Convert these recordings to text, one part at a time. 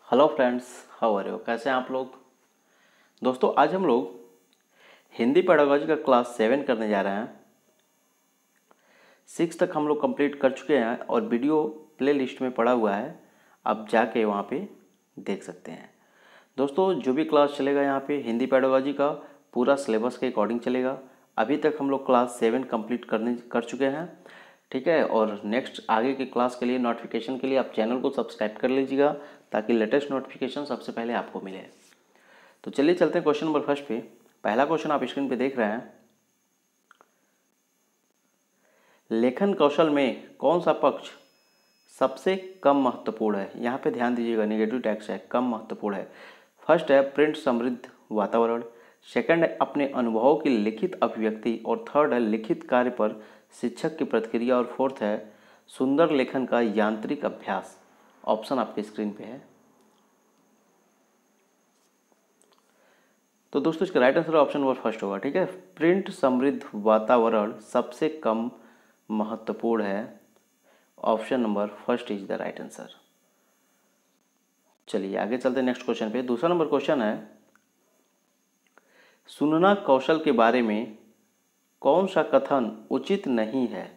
Hello friends, how are you? कैसे हैं आप लोग? दोस्तों, आज हम लोग हिंदी पेडागोजी का क्लास 7 करने जा रहे हैं। 6 तक हम लोग कंप्लीट कर चुके हैं और वीडियो प्ले लिस्ट में पड़ा हुआ है, आप जाके वहाँ पे देख सकते हैं। दोस्तों, जो भी क्लास चलेगा यहाँ पे हिंदी पेडागोजी का पूरा सिलेबस के अकॉर्डिंग चलेगा। अभी तक हम लोग क्लास 7 कंप्लीट कर चुके हैं, ठीक है। और नेक्स्ट आगे के क्लास के लिए नोटिफिकेशन के लिए आप चैनल को सब्सक्राइब कर लीजिएगा ताकि लेटेस्ट नोटिफिकेशन सबसे पहले आपको मिले। तो चलिए चलते हैं क्वेश्चन नंबर फर्स्ट पे। पहला क्वेश्चन आप स्क्रीन पे देख रहे हैं। लेखन कौशल में कौन सा पक्ष सबसे कम महत्वपूर्ण है? यहाँ पे ध्यान दीजिएगा, नेगेटिव टैक्स है, कम महत्वपूर्ण है। फर्स्ट है प्रिंट समृद्ध वातावरण, सेकंड है अपने अनुभवों की लिखित अभिव्यक्ति, और थर्ड है लिखित कार्य पर शिक्षक की प्रतिक्रिया, और फोर्थ है सुंदर लेखन का यांत्रिक अभ्यास। ऑप्शन आपके स्क्रीन पे है। तो दोस्तों, इसका right answer option number first होगा, ठीक है। प्रिंट समृद्ध वातावरण सबसे कम महत्वपूर्ण है। Option number first is the right answer. चलिए आगे चलते हैं नेक्स्ट क्वेश्चन पे। दूसरा नंबर क्वेश्चन है, सुनना कौशल के बारे में कौन सा कथन उचित नहीं है?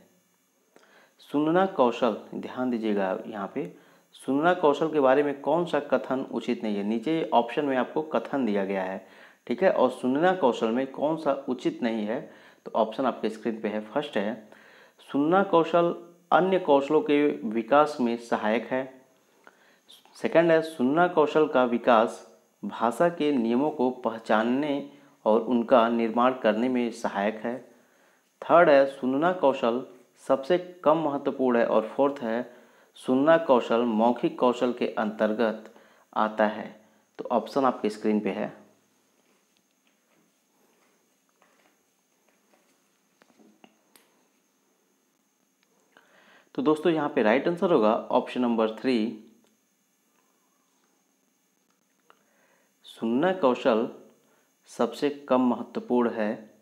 सुनना कौशल, ध्यान दीजिएगा यहाँ पे, सुनना कौशल के बारे में कौन सा कथन उचित नहीं है? नीचे ऑप्शन में आपको कथन दिया गया है, ठीक है। और सुनना कौशल में कौन सा उचित नहीं है? तो ऑप्शन आपके स्क्रीन पे है। फर्स्ट है सुनना कौशल अन्य कौशलों के विकास में सहायक है। सेकंड है सुनना कौशल का विकास भाषा के नियमों को पहचानने और उनका निर्माण करने में सहायक है। थर्ड है सुनना कौशल सबसे कम महत्वपूर्ण है। और फोर्थ है सुनना कौशल मौखिक कौशल के अंतर्गत आता है। तो ऑप्शन आपके स्क्रीन पे है। तो दोस्तों, यहाँ पे राइट आंसर होगा ऑप्शन नंबर 3, सुनना कौशल सबसे कम महत्वपूर्ण है,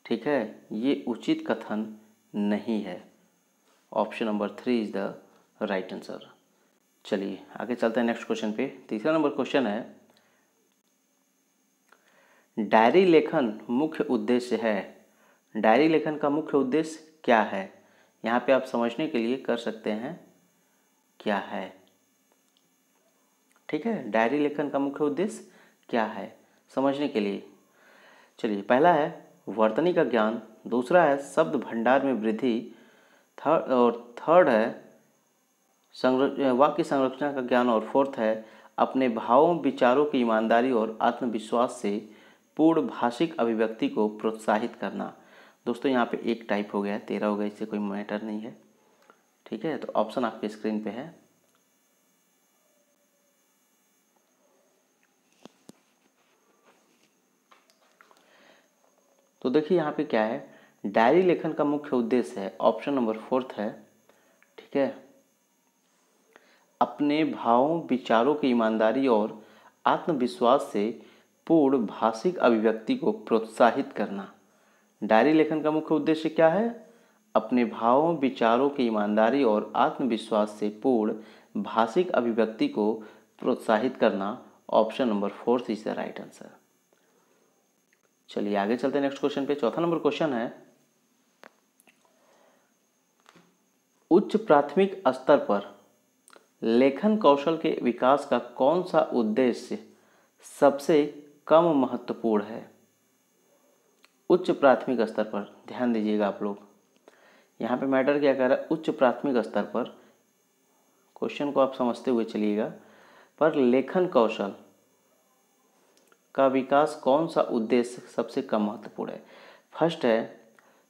ठीक है। ये उचित कथन नहीं है। Option number 3 is the right answer. चलिए आगे चलते हैं नेक्स्ट क्वेश्चन पे। तीसरा नंबर क्वेश्चन है, डायरी लेखन मुख्य उद्देश्य है। डायरी लेखन का मुख्य उद्देश्य क्या है? यहाँ पे आप समझने के लिए कर सकते हैं क्या है, ठीक है। डायरी लेखन का मुख्य उद्देश्य क्या है, समझने के लिए। चलिए, पहला है वर्तनी का ज्ञान, दूसरा है शब्द भंडार में वृद्धि, थर्ड है वाक्य संरचना का ज्ञान, और फोर्थ है अपने भावों विचारों की ईमानदारी और आत्मविश्वास से पूर्ण भाषिक अभिव्यक्ति को प्रोत्साहित करना। दोस्तों, यहाँ पे एक टाइप हो गया है, 13 हो गया, इससे कोई मैटर नहीं है, ठीक है। तो ऑप्शन आपके स्क्रीन पे है। तो देखिए यहाँ पे क्या है, डायरी लेखन का मुख्य उद्देश्य है, ऑप्शन नंबर फोर्थ है, ठीक है, अपने भावों विचारों की ईमानदारी और आत्मविश्वास से पूर्ण भाषिक अभिव्यक्ति को प्रोत्साहित करना। डायरी लेखन का मुख्य उद्देश्य क्या है? अपने भावों विचारों की ईमानदारी और आत्मविश्वास से पूर्ण भाषिक अभिव्यक्ति को प्रोत्साहित करना। Option number fourth is the right answer. चलिए आगे चलते हैं नेक्स्ट क्वेश्चन पे। चौथा नंबर क्वेश्चन है, उच्च प्राथमिक स्तर पर लेखन कौशल के विकास का कौन सा उद्देश्य सबसे कम महत्वपूर्ण है? उच्च प्राथमिक स्तर पर ध्यान दीजिएगा आप लोग, यहाँ पे मैटर क्या कर रहा है, उच्च प्राथमिक स्तर पर, क्वेश्चन को आप समझते हुए चलिएगा, पर लेखन कौशल का विकास कौन सा उद्देश्य सबसे कम महत्वपूर्ण है? फर्स्ट है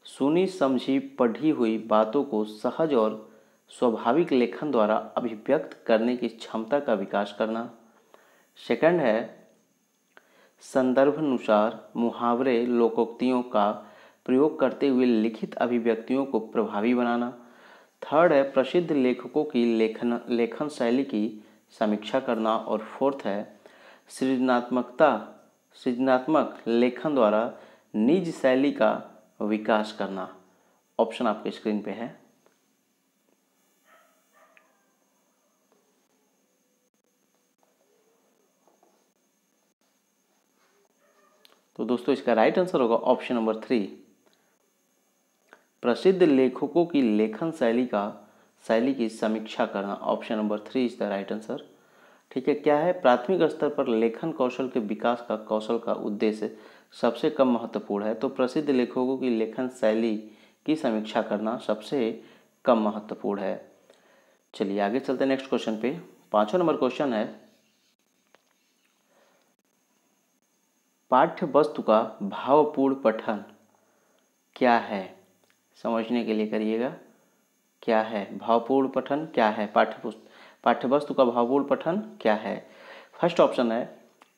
सुनी समझी पढ़ी हुई बातों को सहज और स्वाभाविक लेखन द्वारा अभिव्यक्त करने की क्षमता का विकास करना। सेकंड है संदर्भानुसार मुहावरे लोकोक्तियों का प्रयोग करते हुए लिखित अभिव्यक्तियों को प्रभावी बनाना। थर्ड है प्रसिद्ध लेखकों की लेखन शैली की समीक्षा करना। और फोर्थ है सृजनात्मक लेखन द्वारा निज शैली का विकास करना। ऑप्शन आपके स्क्रीन पे है। तो दोस्तों इसका राइट आंसर होगा ऑप्शन नंबर 3। प्रसिद्ध लेखकों की लेखन शैली की समीक्षा करना, option number 3 is the right answer. ठीक है, क्या है, प्राथमिक स्तर पर लेखन कौशल के विकास का कौशल का उद्देश्य सबसे कम महत्वपूर्ण है। तो प्रसिद्ध लेखकों की लेखन शैली की समीक्षा करना सबसे कम महत्वपूर्ण है। चलिए आगे चलते हैं नेक्स्ट क्वेश्चन पे। 5वां नंबर क्वेश्चन है, पाठ्य वस्तु का भावपूर्ण पठन क्या है? समझने के लिए करिएगा, क्या है भावपूर्ण पठन, क्या है पाठ्य वस्तु का भावपूर्ण पठन क्या है? फर्स्ट ऑप्शन है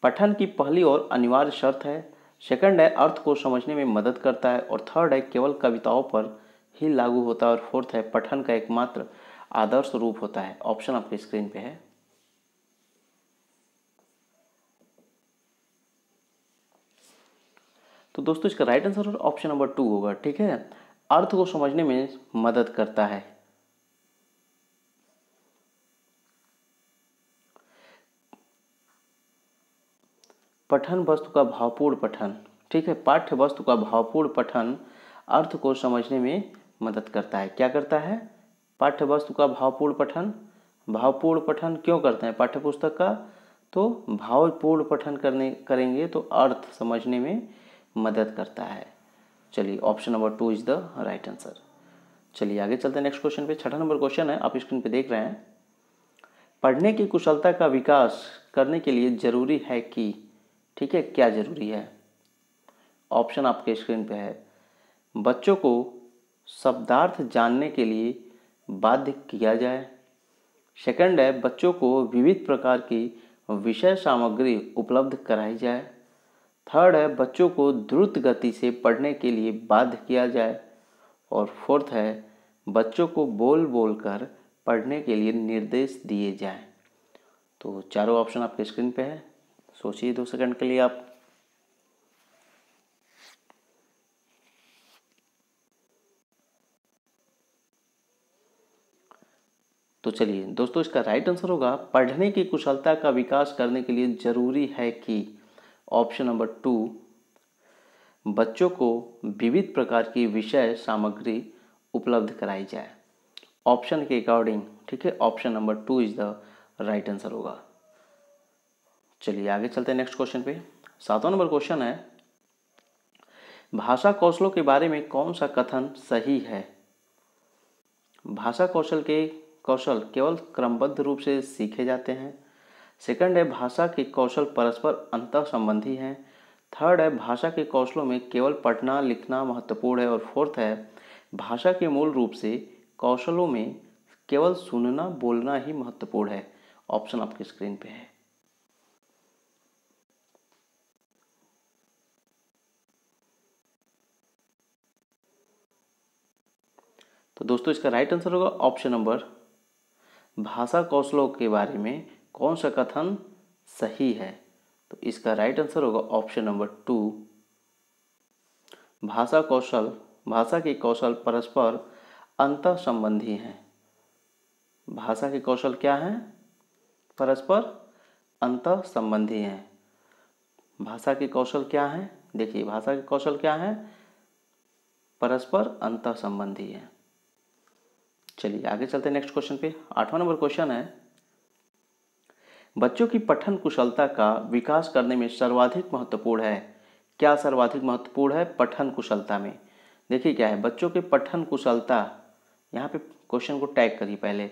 पठन की पहली और अनिवार्य शर्त है, सेकंड है अर्थ को समझने में मदद करता है, और थर्ड है केवल कविताओं पर ही लागू होता है, और फोर्थ है पठन का एकमात्र आदर्श रूप होता है। ऑप्शन आपके स्क्रीन पे है। तो दोस्तों इसका राइट आंसर ऑप्शन नंबर 2 होगा। ठीक है, अर्थ को समझने में मदद करता है। पठन वस्तु का भावपूर्ण पठन, ठीक है, पाठ्य वस्तु का भावपूर्ण पठन अर्थ को समझने में मदद करता है। क्या करता है? पाठ्य वस्तु का भावपूर्ण पठन। भावपूर्ण पठन क्यों करते हैं पाठ्य पुस्तक का? तो भावपूर्ण पठन करेंगे तो अर्थ समझने में मदद करता है। चलिए option number 2 is the right answer. चलिए आगे चलते हैं नेक्स्ट क्वेश्चन पे। 6वां नंबर क्वेश्चन है, आप स्क्रीन पे देख रहे हैं, पढ़ने की कुशलता का विकास करने के लिए जरूरी है कि, ठीक है, क्या जरूरी है? ऑप्शन आपके स्क्रीन पे है। बच्चों को शब्दार्थ जानने के लिए बाध्य किया जाए, सेकंड है बच्चों को विविध प्रकार की विषय सामग्री उपलब्ध कराई जाए, थर्ड है बच्चों को द्रुत गति से पढ़ने के लिए बाध्य किया जाए, और फोर्थ है बच्चों को बोल बोल कर पढ़ने के लिए निर्देश दिए जाएं। तो चारों ऑप्शन आपके स्क्रीन पे है, सोचिए 2 सेकंड के लिए आप। तो चलिए दोस्तों इसका राइट आंसर होगा पढ़ने की कुशलता का विकास करने के लिए जरूरी है कि, ऑप्शन नंबर 2, बच्चों को विविध प्रकार की विषय सामग्री उपलब्ध कराई जाए। ऑप्शन के अकॉर्डिंग, ठीक है, option number 2 is the right answer होगा। चलिए आगे चलते हैं नेक्स्ट क्वेश्चन पे। 7वां नंबर क्वेश्चन है, भाषा कौशलों के बारे में कौन सा कथन सही है? भाषा कौशल केवल क्रमबद्ध रूप से सीखे जाते हैं, सेकंड है भाषा के कौशल परस्पर अंतर संबंधी हैं, थर्ड है भाषा के कौशलों में केवल पढ़ना लिखना महत्वपूर्ण है, और फोर्थ है भाषा के मूल रूप से कौशलों में केवल सुनना बोलना ही महत्वपूर्ण है। ऑप्शन आपकी स्क्रीन पे है। तो दोस्तों इसका राइट आंसर होगा ऑप्शन नंबर, भाषा कौशलों के बारे में कौन सा कथन सही है? तो इसका राइट आंसर होगा ऑप्शन नंबर 2, भाषा के कौशल परस्पर अंतर संबंधी हैं। भाषा के कौशल क्या हैं? परस्पर अंतर संबंधी हैं। भाषा के कौशल क्या हैं? देखिए भाषा के कौशल क्या हैं? परस्पर अंतर संबंधी हैं। चलिए आगे चलते हैं नेक्स्ट क्वेश्चन पे। 8वां नंबर क्वेश्चन है, बच्चों की पठन कुशलता का विकास करने में सर्वाधिक महत्वपूर्ण है। क्या सर्वाधिक महत्वपूर्ण है पठन कुशलता में? देखिए क्या है, बच्चों के पठन कुशलता, यहाँ पे क्वेश्चन को टैग करिए पहले,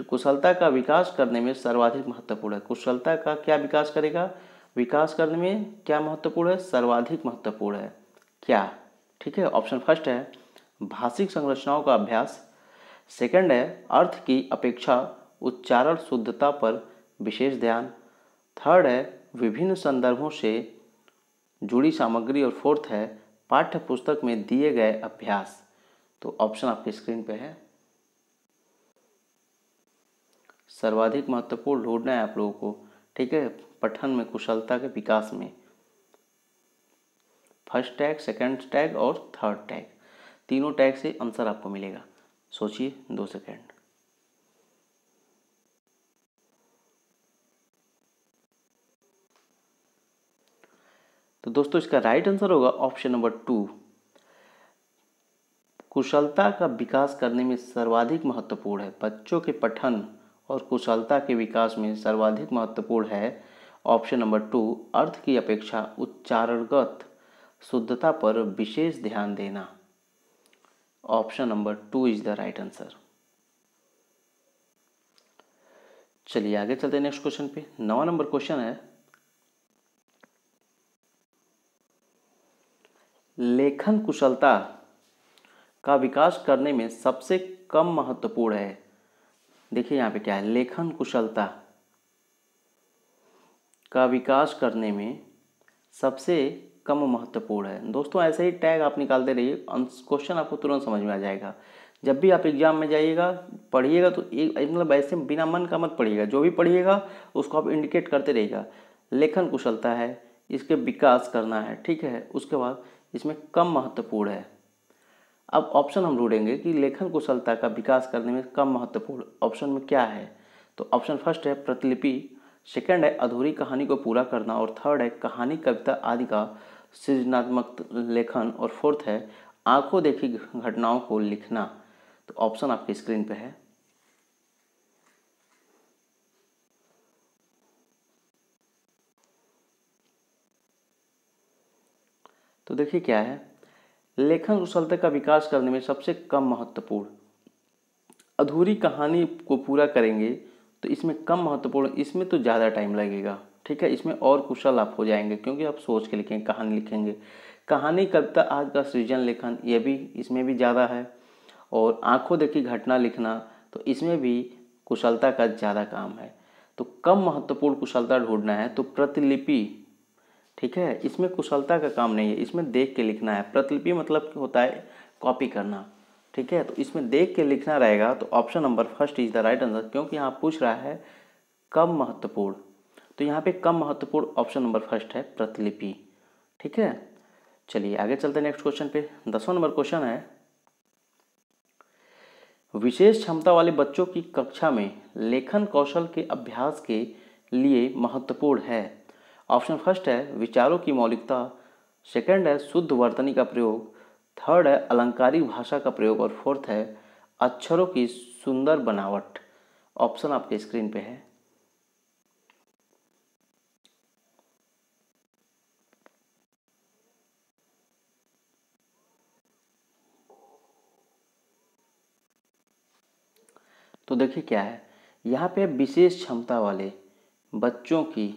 कुशलता का विकास करने में सर्वाधिक महत्वपूर्ण है। कुशलता का क्या विकास करेगा? विकास करने में क्या महत्वपूर्ण है? सर्वाधिक महत्वपूर्ण है। क्या? ठीक है, ऑप्शन फर्स्ट है भाषिक संरचनाओं का अभ्यास, सेकंड है अर्थ की अपेक्षा उच्चारण शुद्धता पर विशेष ध्यान, थर्ड है विभिन्न संदर्भों से जुड़ी सामग्री, और फोर्थ है पाठ्य पुस्तक में दिए गए अभ्यास। तो ऑप्शन आपके स्क्रीन पे है। सर्वाधिक महत्वपूर्ण ढूंढना है आप लोगों को, ठीक है, पठन में कुशलता के विकास में। फर्स्ट टैग, सेकंड टैग और थर्ड टैग, तीनों टैग से आंसर आपको मिलेगा। सोचिए 2 सेकंड। तो दोस्तों इसका राइट आंसर होगा ऑप्शन नंबर 2। कुशलता का विकास करने में सर्वाधिक महत्वपूर्ण है, बच्चों के पठन और कुशलता के विकास में सर्वाधिक महत्वपूर्ण है ऑप्शन नंबर 2, अर्थ की अपेक्षा उच्चारणगत शुद्धता पर विशेष ध्यान देना। Option number 2 is the right answer. चलिए आगे चलते हैं नेक्स्ट क्वेश्चन पे। 9 नंबर क्वेश्चन है, लेखन कुशलता का विकास करने में सबसे कम महत्वपूर्ण है। देखिए यहाँ पे क्या है, लेखन कुशलता का विकास करने में सबसे कम महत्वपूर्ण है। दोस्तों ऐसे ही टैग आप निकालते रहिए, क्वेश्चन आपको तुरंत समझ में आ जाएगा। जब भी आप एग्जाम में जाइएगा पढ़िएगा तो एक मतलब ऐसे बिना मन का मत पढ़िएगा, जो भी पढ़िएगा उसको आप इंडिकेट करते रहिएगा। लेखन कुशलता है, इसके विकास करना है, ठीक है। उसके बाद इसमें कम महत्वपूर्ण है। अब ऑप्शन हम ढूंढेंगे कि लेखन कुशलता का विकास करने में कम महत्वपूर्ण ऑप्शन में क्या है। तो ऑप्शन फर्स्ट है प्रतिलिपि, सेकंड है अधूरी कहानी को पूरा करना, और थर्ड है कहानी कविता आदि का सृजनात्मक लेखन, और फोर्थ है आंखों देखी घटनाओं को लिखना। तो ऑप्शन आपकी स्क्रीन पे है। तो देखिए क्या है, लेखन कुशलता का विकास करने में सबसे कम महत्वपूर्ण, अधूरी कहानी को पूरा करेंगे तो इसमें कम महत्वपूर्ण, इसमें तो ज़्यादा टाइम लगेगा, ठीक है। इसमें और कुशल आप हो जाएंगे क्योंकि आप सोच के लिखेंगे, कहानी लिखेंगे। कहानी कविता आज का सृजन लेखन ये भी इसमें भी ज़्यादा है, और आंखों देखी घटना लिखना तो इसमें भी कुशलता का ज़्यादा काम है। तो कम महत्वपूर्ण कुशलता ढूंढना है तो प्रतिलिपि, ठीक है, इसमें कुशलता का काम नहीं है, इसमें देख के लिखना है। प्रतिलिपि मतलब होता है कॉपी करना, ठीक है। तो इसमें देख के लिखना रहेगा। तो option number first is the right answer, क्योंकि यहाँ पूछ रहा है कम महत्वपूर्ण, तो यहाँ पे कम महत्वपूर्ण ऑप्शन नंबर फर्स्ट है प्रतिलिपि, ठीक है। चलिए आगे चलते हैं नेक्स्ट क्वेश्चन पे। 10वां नंबर क्वेश्चन है, विशेष क्षमता वाले बच्चों की कक्षा में लेखन कौशल के अभ्यास के लिए महत्वपूर्ण है। ऑप्शन फर्स्ट है विचारों की मौलिकता, सेकंड है शुद्ध वर्तनी का प्रयोग, थर्ड है अलंकारिक भाषा का प्रयोग, और फोर्थ है अक्षरों की सुंदर बनावट। ऑप्शन आपके स्क्रीन पे है। तो देखिए क्या है, यहाँ पे विशेष क्षमता वाले बच्चों की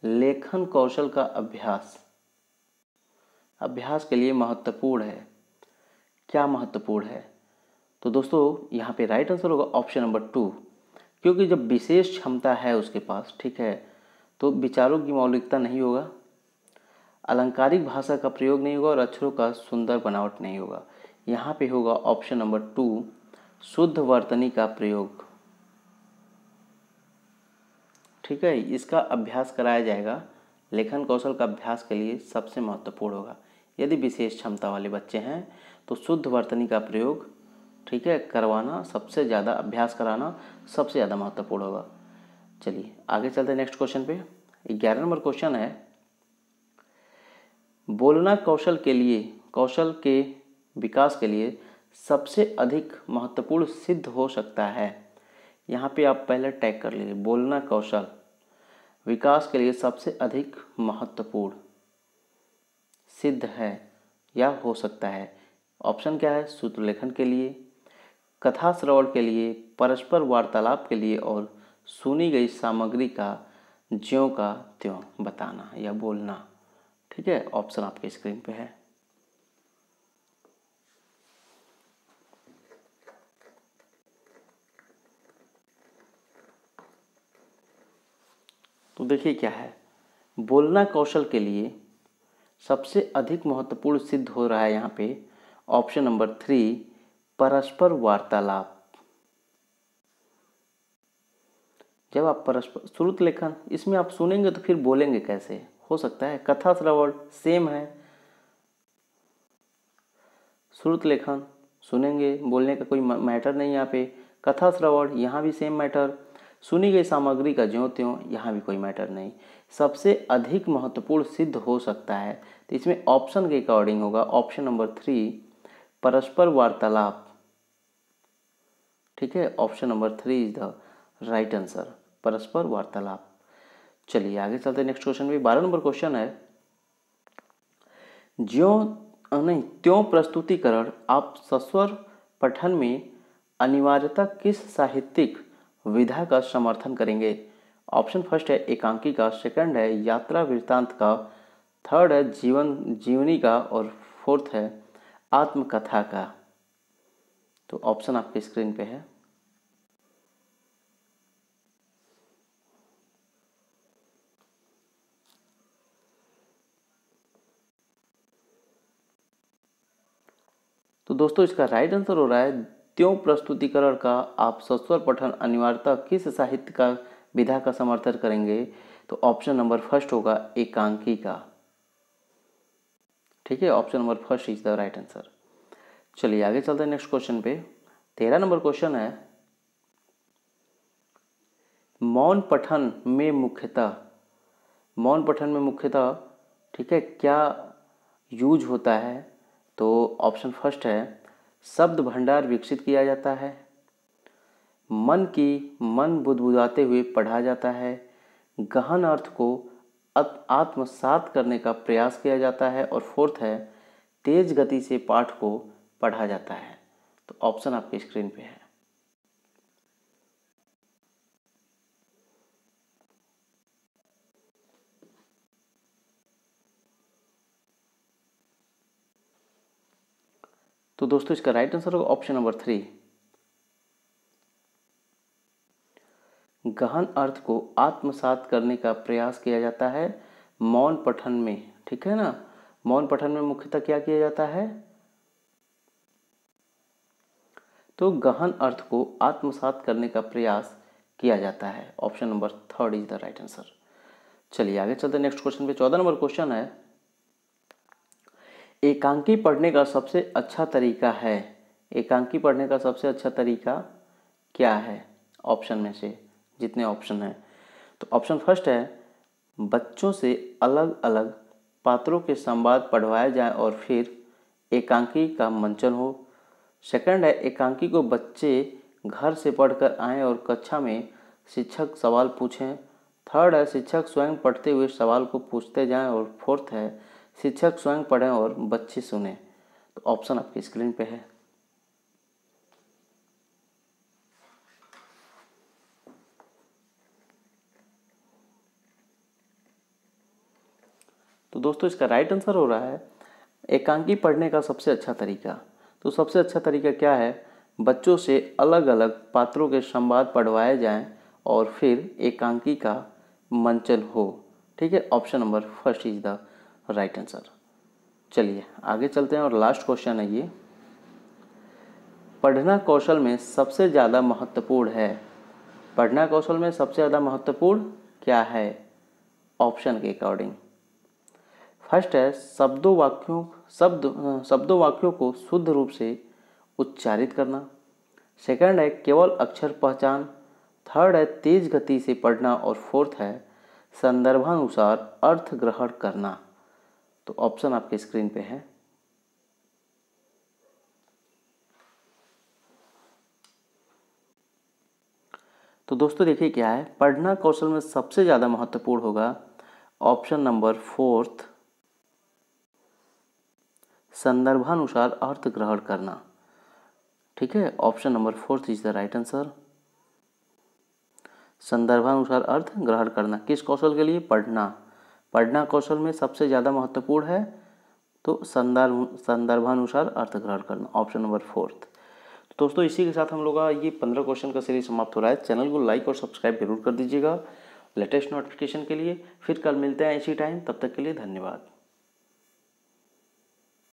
लेखन कौशल का अभ्यास के लिए महत्वपूर्ण है। क्या महत्वपूर्ण है? तो दोस्तों यहाँ पे राइट आंसर होगा ऑप्शन नंबर 2, क्योंकि जब विशेष क्षमता है उसके पास, ठीक है, तो विचारों की मौलिकता नहीं होगा, अलंकारिक भाषा का प्रयोग नहीं होगा, और अक्षरों का सुंदर बनावट नहीं होगा। यहाँ पे होगा ऑप्शन नंबर 2 शुद्ध वर्तनी का प्रयोग, ठीक है। इसका अभ्यास कराया जाएगा, लेखन कौशल का अभ्यास के लिए सबसे महत्वपूर्ण होगा। यदि विशेष क्षमता वाले बच्चे हैं तो शुद्ध वर्तनी का प्रयोग, ठीक है, करवाना सबसे ज़्यादा, अभ्यास कराना सबसे ज़्यादा महत्वपूर्ण होगा। चलिए आगे चलते हैं नेक्स्ट क्वेश्चन पे। 11 नंबर क्वेश्चन है, बोलना कौशल के विकास के लिए सबसे अधिक महत्वपूर्ण सिद्ध हो सकता है। यहाँ पे आप पहले टैग कर लीजिए, बोलना कौशल विकास के लिए सबसे अधिक महत्वपूर्ण सिद्ध है या हो सकता है। ऑप्शन क्या है? सूत्र लेखन के लिए, कथा श्रवण के लिए, परस्पर वार्तालाप के लिए, और सुनी गई सामग्री का ज्यों का त्यों बताना या बोलना, ठीक है। ऑप्शन आपके स्क्रीन पे है। तो देखिए क्या है, बोलना कौशल के लिए सबसे अधिक महत्वपूर्ण सिद्ध हो रहा है यहाँ पे ऑप्शन नंबर 3 परस्पर वार्तालाप। जब आप परस्पर, श्रुत लेखन इसमें आप सुनेंगे तो फिर बोलेंगे कैसे, हो सकता है। कथा श्रवण सेम है, श्रुत लेखन सुनेंगे, बोलने का कोई मैटर नहीं यहाँ पे। कथा श्रवण यहाँ भी सेम मैटर, सुनी गई सामग्री का ज्यों त्यों यहाँ भी कोई मैटर नहीं। सबसे अधिक महत्वपूर्ण सिद्ध हो सकता है तो इसमें ऑप्शन के अकॉर्डिंग होगा ऑप्शन नंबर 3 परस्पर वार्तालाप। ठीक है, option number 3 is the right answer, परस्पर वार्तालाप। चलिए आगे चलते हैं नेक्स्ट क्वेश्चन में। 12 नंबर क्वेश्चन है, त्यों प्रस्तुतिकरण आप सस्वर पठन में अनिवार्यता किस साहित्यिक विधा का समर्थन करेंगे? ऑप्शन फर्स्ट है एकांकी का, सेकंड है यात्रा वृत्तांत का, थर्ड है जीवनी का और फोर्थ है आत्मकथा का। तो ऑप्शन आपके स्क्रीन पे है। तो दोस्तों इसका राइट आंसर हो रहा है त्यों प्रस्तुतिकरण का आप सस्वर पठन अनिवार्यता किस साहित्य का विधा का समर्थन करेंगे? तो ऑप्शन नंबर फर्स्ट होगा एकांकी का। ठीक है, option number first is the right answer. चलिए आगे चलते हैं नेक्स्ट क्वेश्चन पे। 13 नंबर क्वेश्चन है, मौन पठन में मुख्यतः ठीक है क्या यूज होता है? तो ऑप्शन फर्स्ट है शब्द भंडार विकसित किया जाता है, मन बुदबुदाते हुए पढ़ा जाता है, गहन अर्थ को आत्मसात करने का प्रयास किया जाता है और फोर्थ है तेज गति से पाठ को पढ़ा जाता है। तो ऑप्शन आपके स्क्रीन पे है। तो दोस्तों इसका राइट आंसर होगा ऑप्शन नंबर 3, गहन अर्थ को आत्मसात करने का प्रयास किया जाता है मौन पठन में। ठीक है ना, मौन पठन में मुख्यतः क्या किया जाता है? तो गहन अर्थ को आत्मसात करने का प्रयास किया जाता है। Option number 3 is the right answer. चलिए आगे चलते हैं नेक्स्ट क्वेश्चन पे। 14 नंबर क्वेश्चन है, एकांकी पढ़ने का सबसे अच्छा तरीका है, एकांकी पढ़ने का सबसे अच्छा तरीका क्या है? ऑप्शन में से जितने ऑप्शन हैं, तो ऑप्शन फर्स्ट है बच्चों से अलग अलग पात्रों के संवाद पढ़वाए जाएं और फिर एकांकी का मंचन हो। सेकंड है एकांकी को बच्चे घर से पढ़कर आएं और कक्षा में शिक्षक सवाल पूछें। थर्ड है शिक्षक स्वयं पढ़ते हुए सवाल को पूछते जाएं और फोर्थ है शिक्षक स्वयं पढ़ें और बच्चे सुने। तो ऑप्शन आपकी स्क्रीन पे है। तो दोस्तों इसका राइट आंसर हो रहा है एकांकी पढ़ने का सबसे अच्छा तरीका। तो सबसे अच्छा तरीका क्या है? बच्चों से अलग अलग पात्रों के संवाद पढ़वाए जाएं और फिर एकांकी का मंचन हो। ठीक है, option number first is the right answer. चलिए आगे चलते हैं और लास्ट क्वेश्चन है ये, पढ़ना कौशल में सबसे ज़्यादा महत्वपूर्ण है, पढ़ना कौशल में सबसे ज़्यादा महत्वपूर्ण क्या है? ऑप्शन के अकॉर्डिंग फर्स्ट है शब्दों वाक्यों को शुद्ध रूप से उच्चारित करना। सेकंड है केवल अक्षर पहचान। थर्ड है तेज गति से पढ़ना और फोर्थ है संदर्भानुसार अर्थ ग्रहण करना। तो ऑप्शन आपके स्क्रीन पे है। तो दोस्तों देखिए क्या है, पढ़ना कौशल में सबसे ज़्यादा महत्वपूर्ण होगा ऑप्शन नंबर 4 संदर्भानुसार अर्थ ग्रहण करना। ठीक है, option number 4 is the right answer, संदर्भानुसार अर्थ ग्रहण करना। किस कौशल के लिए? पढ़ना कौशल में सबसे ज़्यादा महत्वपूर्ण है तो संदर्भानुसार अर्थ ग्रहण करना, ऑप्शन नंबर 4। तो दोस्तों इसी के साथ हम लोग का ये 15 क्वेश्चन का सीरीज समाप्त हो रहा है। चैनल को लाइक और सब्सक्राइब जरूर कर दीजिएगा लेटेस्ट नोटिफिकेशन के लिए। फिर कल मिलते हैं इसी टाइम, तब तक के लिए धन्यवाद।